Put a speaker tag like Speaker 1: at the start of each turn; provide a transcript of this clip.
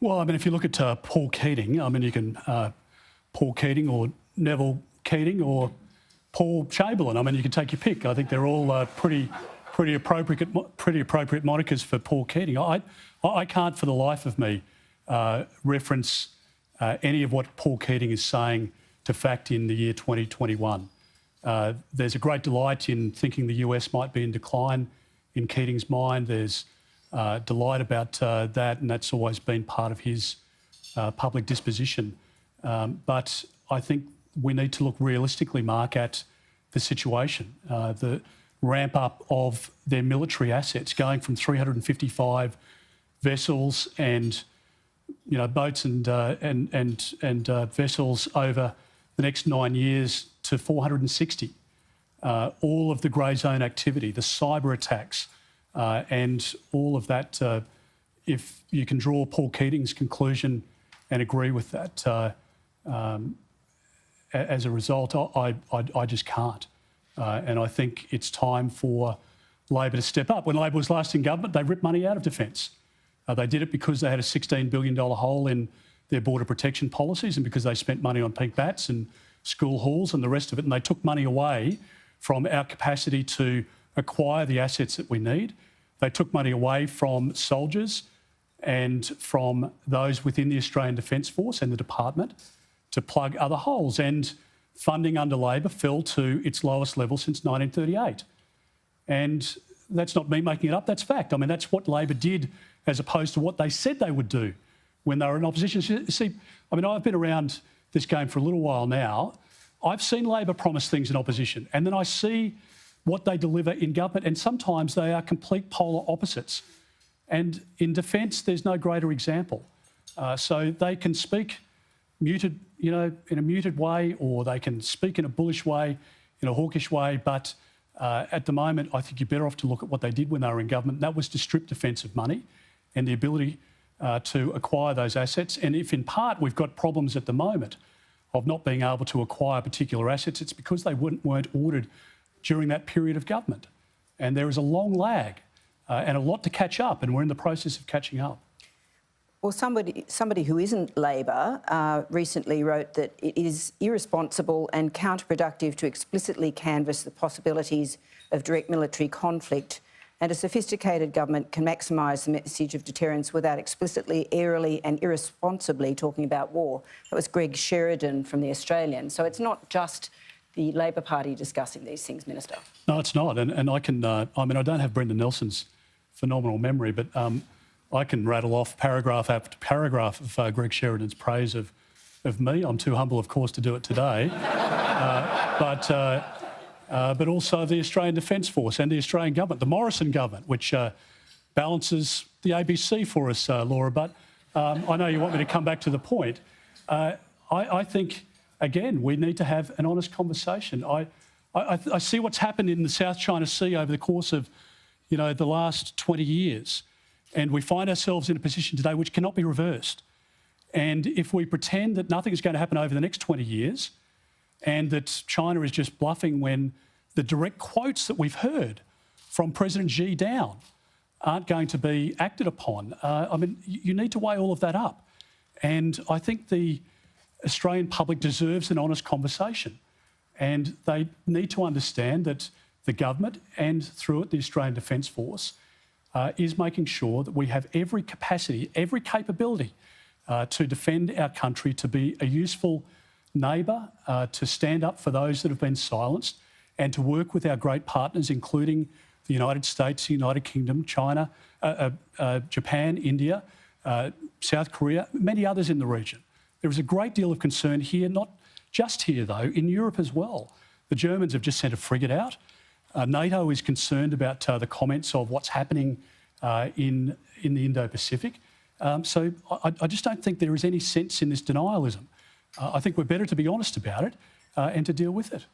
Speaker 1: Well, I mean, if you look at Paul Keating, I mean, you can Paul Keating or Neville Keating or Paul Chamberlain. I mean, you can take your pick. I think they're all pretty appropriate monikers for Paul Keating. I can't for the life of me reference any of what Paul Keating is saying to fact in the year 2021. There's a great delight in thinking the US might be in decline in Keating's mind. There's delight about that, and that's always been part of his public disposition. But I think we need to look realistically, Mark, at the situation. The ramp up of their military assets, going from 355 vessels and boats and vessels over the next 9 years to 460. All of the grey zone activity, the cyber attacks, and all of that. If you can draw Paul Keating's conclusion and agree with that, as a result, I just can't. And I think it's time for Labor to step up. When Labor was last in government, they ripped money out of defence. They did it because they had a $16 billion hole in their border protection policies and because they spent money on pink bats and school halls and the rest of it, and they took money away from our capacity to acquire the assets that we need. They took money away from soldiers and from those within the Australian Defence Force and the department to plug other holes, and funding under Labor fell to its lowest level since 1938. And that's not me making it up, that's fact. I mean, that's what Labor did as opposed to what they said they would do when they were in opposition. See, I mean, I've been around this game for a little while now. I've seen Labor promise things in opposition, and then I see what they deliver in government, and sometimes they are complete polar opposites. And in defence, there's no greater example. So they can speak muted, in a muted way, or they can speak in a bullish way, in a hawkish way. But at the moment, I think you're better off to look at what they did when they were in government. That was to strip defence of money and the ability to acquire those assets. And if in part we've got problems at the moment of not being able to acquire particular assets, it's because they weren't ordered during that period of government. And there is a long lag and a lot to catch up, and we're in the process of catching up.
Speaker 2: Well, somebody who isn't Labor recently wrote that it is irresponsible and counterproductive to explicitly canvass the possibilities of direct military conflict, and a sophisticated government can maximise the message of deterrence without explicitly, airily and irresponsibly talking about war. That was Greg Sheridan from The Australian. So it's not just the Labor Party discussing these things, Minister. No,
Speaker 1: it's not. And I can, I mean, I don't have Brendan Nelson's phenomenal memory, but I can rattle off paragraph after paragraph of Greg Sheridan's praise of me. I'm too humble, of course, to do it today. But also the Australian Defence Force and the Australian government, the Morrison government, which balances the ABC for us, Laura. But I know you want me to come back to the point. I think, again, we need to have an honest conversation. I see what's happened in the South China Sea over the course of, the last 20 years. And we find ourselves in a position today which cannot be reversed. And if we pretend that nothing is going to happen over the next 20 years and that China is just bluffing when the direct quotes that we've heard from President Xi down aren't going to be acted upon, I mean, you need to weigh all of that up. And I think the Australian public deserves an honest conversation. And they need to understand that the government, and through it the Australian Defence Force, is making sure that we have every capacity, every capability to defend our country, to be a useful neighbour, to stand up for those that have been silenced, and to work with our great partners, including the United States, the United Kingdom, China, Japan, India, South Korea, many others in the region. There is a great deal of concern here, not just here though, in Europe as well. The Germans have just sent a frigate out. NATO is concerned about the comments of what's happening in the Indo-Pacific. So I just don't think there is any sense in this denialism. I think we're better to be honest about it and to deal with it.